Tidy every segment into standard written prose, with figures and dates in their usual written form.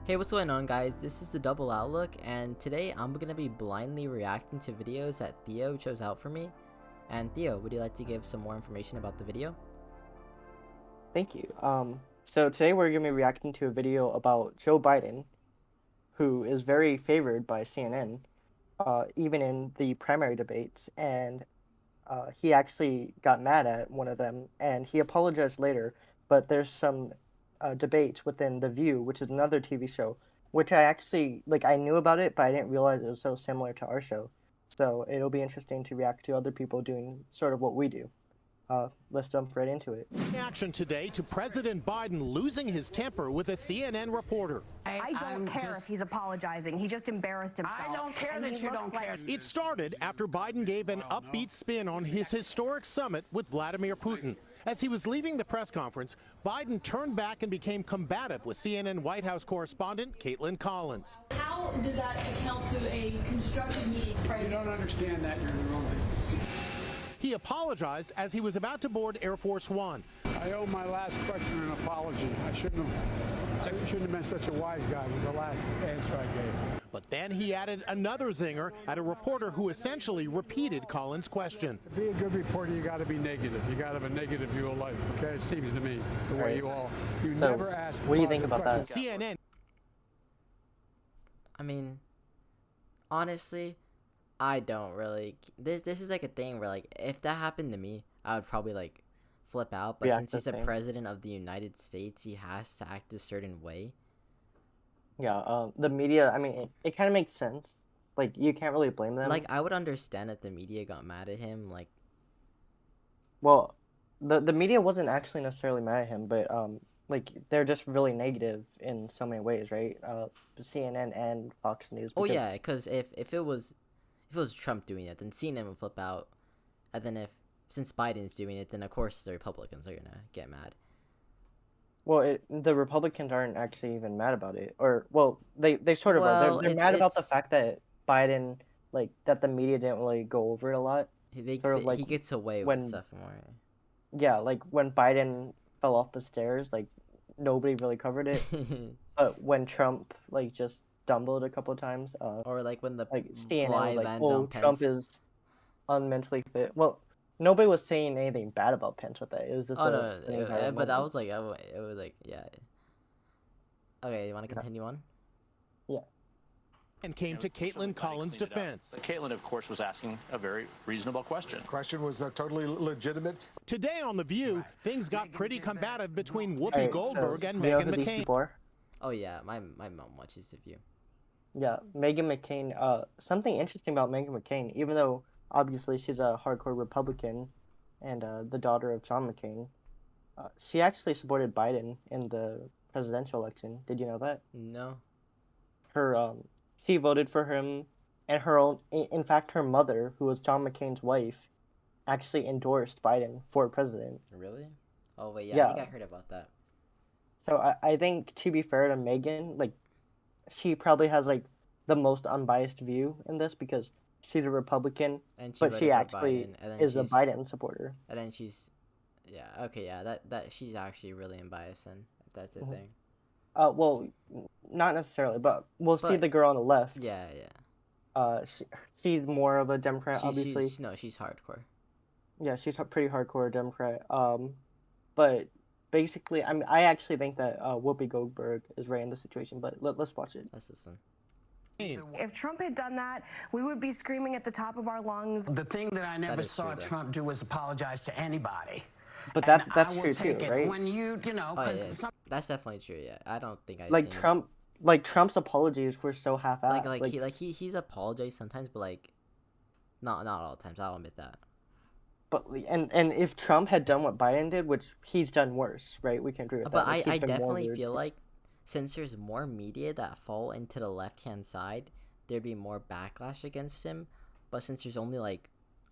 Hey, what's going on, guys? This is the Double Outlook, and today I'm gonna be blindly reacting to videos that Theo chose out for me. And Theo, would you like to give some more information about the video? Thank you. So today we're going to be reacting to a video about Joe Biden, who is very favored by CNN, even in the primary debates, and he actually got mad at one of them, and he apologized later, but there's some debate within The View, which is another TV show, which I actually, I knew about it, but I didn't realize it was so similar to our show. So it'll be interesting to react to other people doing sort of what we do. Let's jump right into it. Reaction today to President Biden losing his temper with a CNN reporter. I don't care if he's apologizing. He just embarrassed himself. I don't care that you don't care. It started after Biden gave an upbeat spin on his historic summit with Vladimir Putin. As he was leaving the press conference, Biden turned back and became combative with CNN White House correspondent Caitlin Collins. How does that account to a constructive meeting? You don't understand that. You're in the wrong business. He apologized as he was about to board Air Force One. I owe my last question an apology. I shouldn't have been such a wise guy with the last answer I gave. But then he added another zinger at a reporter who essentially repeated Collins' question. To be a good reporter, you got to be negative. You got to have a negative view of life. Okay, it seems to me the way you So, never ask. what do you think about that? CNN. I mean, honestly, I don't really. This is like a thing where, if that happened to me, I would probably flip out. But since he's the president of the United States, he has to act a certain way. Yeah, the media, I mean, it kind of makes sense. You can't really blame them. I would understand if the media got mad at him. Well, the media wasn't actually necessarily mad at him, but they're just really negative in so many ways, right? CNN and Fox News. Oh yeah, because if it was Trump doing it, then CNN would flip out, and then since Biden's doing it, then of course the Republicans are gonna get mad. Well, the Republicans aren't actually even mad about it, or they sort of are. They're mad about the fact that Biden, that the media didn't really go over it a lot. He gets away with stuff more. Yeah, when Biden fell off the stairs, nobody really covered it. But when Trump just stumbled a couple of times, or when the CNN fly was landed on Trump Pence. is unmentally fit. Well, nobody was saying anything bad about Pence with that. It was just but that was yeah. Okay, you want to continue on? Yeah. And came to Caitlin Collins' defense. Caitlin, of course, was asking a very reasonable question. Question was totally legitimate. Today on The View, things got pretty combative between Whoopi Goldberg and Meghan McCain. Oh yeah, my mom watches The View. Yeah, Meghan McCain. Something interesting about Meghan McCain, even though obviously she's a hardcore Republican and the daughter of John McCain, she actually supported Biden in the presidential election. Did you know that? No. She voted for him, and in fact, her mother, who was John McCain's wife, actually endorsed Biden for president. Really? Oh wait, yeah. I think I heard about that. So I think, to be fair to Meghan, she probably has the most unbiased view in this because she's a Republican, but she actually is a Biden supporter. And then she's, yeah, okay, yeah, that she's actually really unbiased, then, if that's the thing. Well, not necessarily, but we'll see the girl on the left. Yeah, yeah. She's more of a Democrat, obviously. She's hardcore. Yeah, she's a pretty hardcore Democrat. But basically, I actually think that Whoopi Goldberg is right in the situation. But let's watch it. Let's listen. If Trump had done that, we would be screaming at the top of our lungs. The thing that I never saw Trump do was apologize to anybody. But that's true too, right? When you know, that's definitely true. Yeah, I don't think Trump's apologies were so half-assed. He's apologized sometimes, but not all the times. I'll admit that. But and if Trump had done what Biden did, which he's done worse, right? We can agree with that. But I definitely feel like since there's more media that fall into the left-hand side, there'd be more backlash against him. But since there's only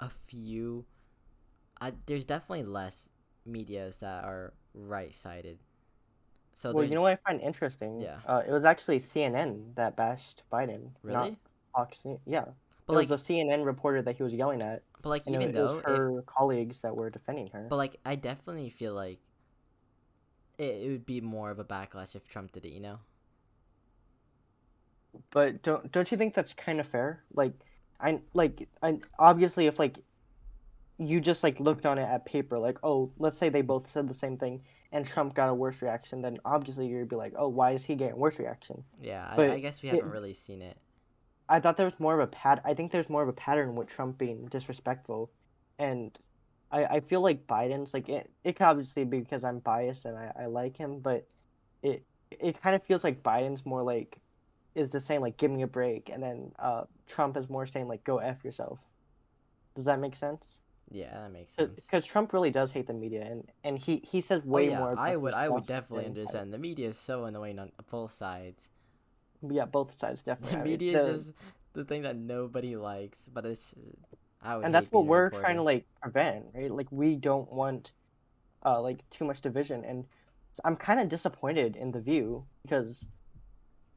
a few, there's definitely less medias that are right-sided. So you know what I find interesting? Yeah. It was actually CNN that bashed Biden. Really? Not Fox News. Yeah. But it was a CNN reporter that he was yelling at. But even though it was her colleagues that were defending her. But I definitely feel it would be more of a backlash if Trump did it, you know? But don't you think that's kind of fair? Like, I obviously if like you just like looked on it at paper, like, oh, let's say they both said the same thing, and Trump got a worse reaction, then obviously you'd be like, oh, why is he getting worse reaction? Yeah, But I guess we haven't really seen it. I thought there was more of a I think there's more of a pattern with Trump being disrespectful, and I feel like Biden's like it could obviously be because I'm biased and I like him, but it kind of feels like Biden's more like is just saying like give me a break, and then Trump is more saying like go F yourself. Does that make sense? Yeah, that makes sense. Because Trump really does hate the media, and he says way more. I would aggressive definitely stuff than understand. The media is so annoying on both sides. Yeah, both sides definitely. The media is just the thing that nobody likes, but it's I would. And hate that's what being a we're reporter. trying to like prevent, right? Like we don't want like too much division, and I'm kind of disappointed in The View because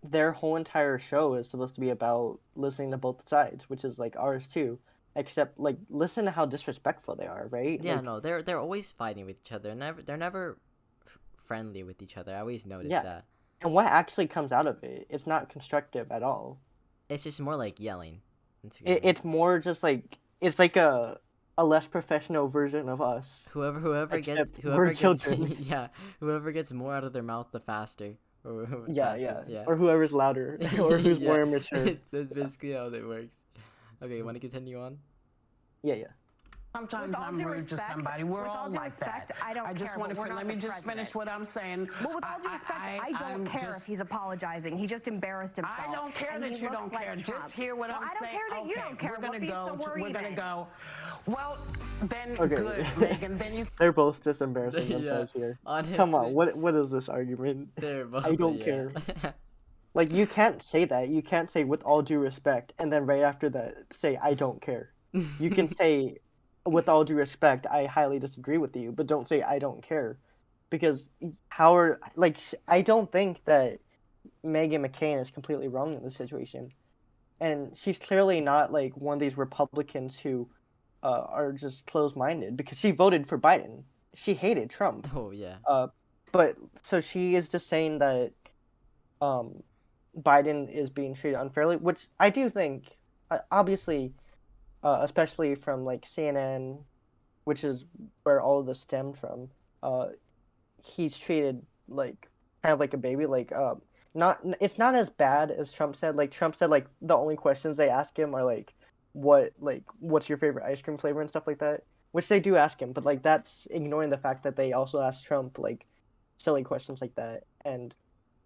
their whole entire show is supposed to be about listening to both sides, which is like ours too. Except like listen to how disrespectful they are, right? Yeah, like, no, they're always fighting with each other. They're never friendly with each other. I always notice Yeah. that. And what actually comes out of it, it's not constructive at all. It's just more like yelling. It's more just like it's like a less professional version of us. Whoever gets Except we're children. yeah, whoever gets more out of their mouth the faster. Or Yeah. yeah. Or whoever's louder or who's more immature. That's basically how it works. Okay, you want to continue on? Yeah. Sometimes I'm rude to somebody. We're all like that. I just care, want but we're to not let me the just finish president. what I'm saying. Well, with all due respect, I don't care if he's apologizing. He just embarrassed himself. I don't care and that he you looks don't like care. Trump. Just hear what I'm saying. I don't care that you don't care. We're gonna What be go. so We're gonna worried go. Well, then Okay. good, Megan. Then you. They're both just embarrassing Yeah, themselves here. honestly. Come on, what is this argument? They're both, I don't yeah. care. Like you can't say that. You can't say with all due respect and then right after that say I don't care. You can say with all due respect I highly disagree with you, but don't say I don't care. Because I don't think that Meghan McCain is completely wrong in this situation. And she's clearly not like one of these Republicans who are just closed-minded because she voted for Biden. She hated Trump. Oh yeah. But so she is just saying that Biden is being treated unfairly, which I do think, obviously, especially from like CNN, which is where all of this stemmed from. He's treated like kind of like a baby. Like it's not as bad as Trump said. Like Trump said, like the only questions they ask him are like what's your favorite ice cream flavor and stuff like that, which they do ask him. But like that's ignoring the fact that they also ask Trump like silly questions like that, and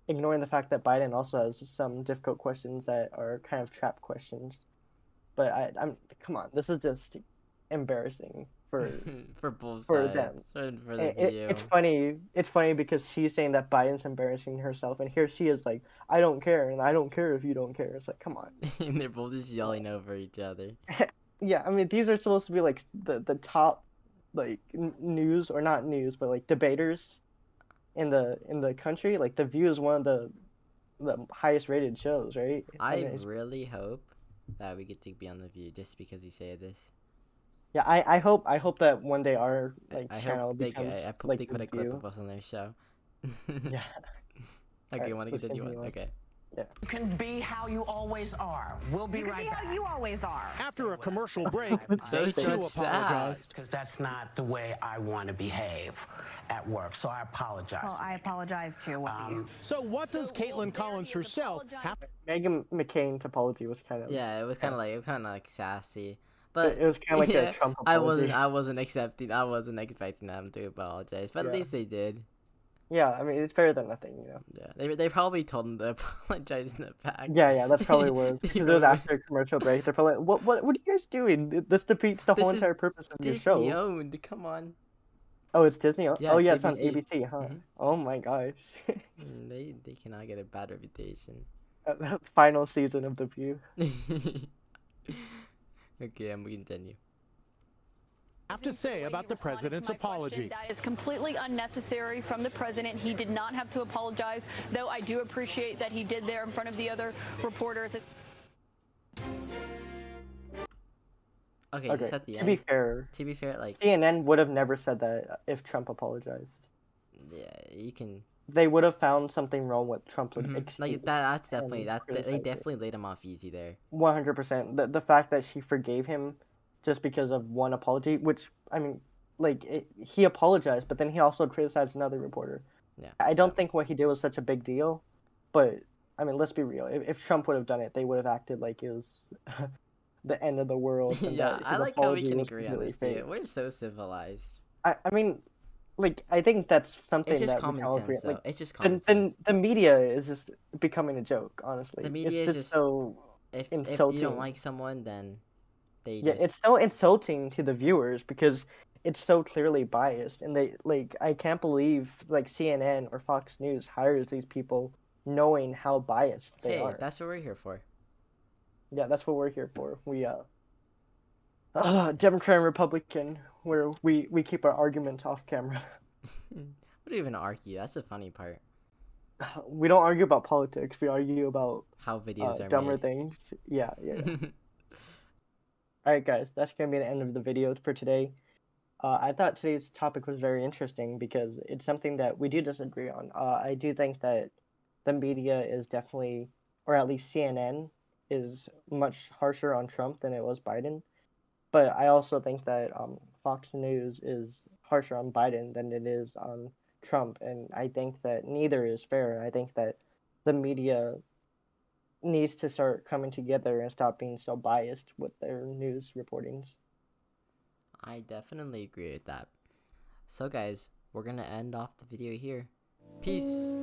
ignoring the fact that Biden also has some difficult questions that are kind of trap questions. But I'm come on, this is just embarrassing for for both for sides. them. For the View. It's funny. It's funny because she's saying that Biden's embarrassing herself, and here she is like, I don't care, and I don't care if you don't care. It's like, come on. And they're both just yelling over each other. Yeah, I mean, these are supposed to be like the top like news or not news, but like debaters in the country. Like The View is one of the highest rated shows, right? I mean, really hope that we get to be on The View just because you say this. Yeah, I hope that one day our like I channel hope they becomes I hope like they The put a clip View. of us on their show. Yeah. Okay, Alright, want to let's continue on? continue on. Okay. Yeah. You can be how you always are. We'll be right back. How you always are. After a commercial break, So they too much sad. apologized. Because that's not the way I want to behave at work. So I apologize. Well, I apologize too. So what does Caitlin Collins herself have? Meghan McCain's apology was kind of Yeah, it was kind of like sassy, but it was kind of like yeah, a Trump I apology. wasn't expecting them to apologize, but at least they did. Yeah, I mean it's better than nothing, you know. Yeah, they probably told him to apologize in the back. Yeah, that's probably what it was. Because it was probably- after a commercial break. They're probably like, what are you guys doing? This defeats the This whole is entire purpose of your Disney show. owned. Come on. Oh, it's Disney. Yeah, Oh it's yeah, it's on ABC. ABC, huh? Mhm. Oh my gosh. They cannot get a bad reputation. Final season of The View. Okay, we continue. Have to say about the president's apology? That is completely unnecessary from the president. He did not have to apologize, though I do appreciate that he did there in front of the other reporters. Okay, just at the to end. be fair, like CNN would have never said that if Trump apologized. you can. They would have found something wrong with Trump would Like that's definitely they definitely laid him off easy there. 100%. The fact that she forgave him just because of one apology, which I mean, like he apologized, but then he also criticized another reporter. Yeah. I don't think what he did was such a big deal, but I mean, let's be real. If Trump would have done it, they would have acted like it was the end of the world. And Yeah, that I his like how we apology can was agree on completely this, dude. fake. We're so civilized. I mean, like I think that's something It's just that we common can all agree. sense, though. Like, It's just common then sense. the media is just becoming a joke. Honestly, The it's media is just just so if you don't insulting. like someone, then they Yeah, just it's so insulting to the viewers because it's so clearly biased, and they like I can't believe like CNN or Fox News hires these people knowing how biased they hey, are. that's what we're here for. Yeah, that's what we're here for. We Democrat and Republican, where we keep our arguments off camera. We don't even argue. That's the funny part. We don't argue about politics. We argue about How videos are dumber made. things. Yeah. All right, guys, that's gonna be the end of the video for today. I thought today's topic was very interesting because it's something that we do disagree on. I do think that the media is definitely, or at least CNN, is much harsher on Trump than it was Biden. But I also think that Fox News is harsher on Biden than it is on Trump, and I think that neither is fair. I think that the media needs to start coming together and stop being so biased with their news reportings. I definitely agree with that. So guys, we're gonna end off the video here. Peace.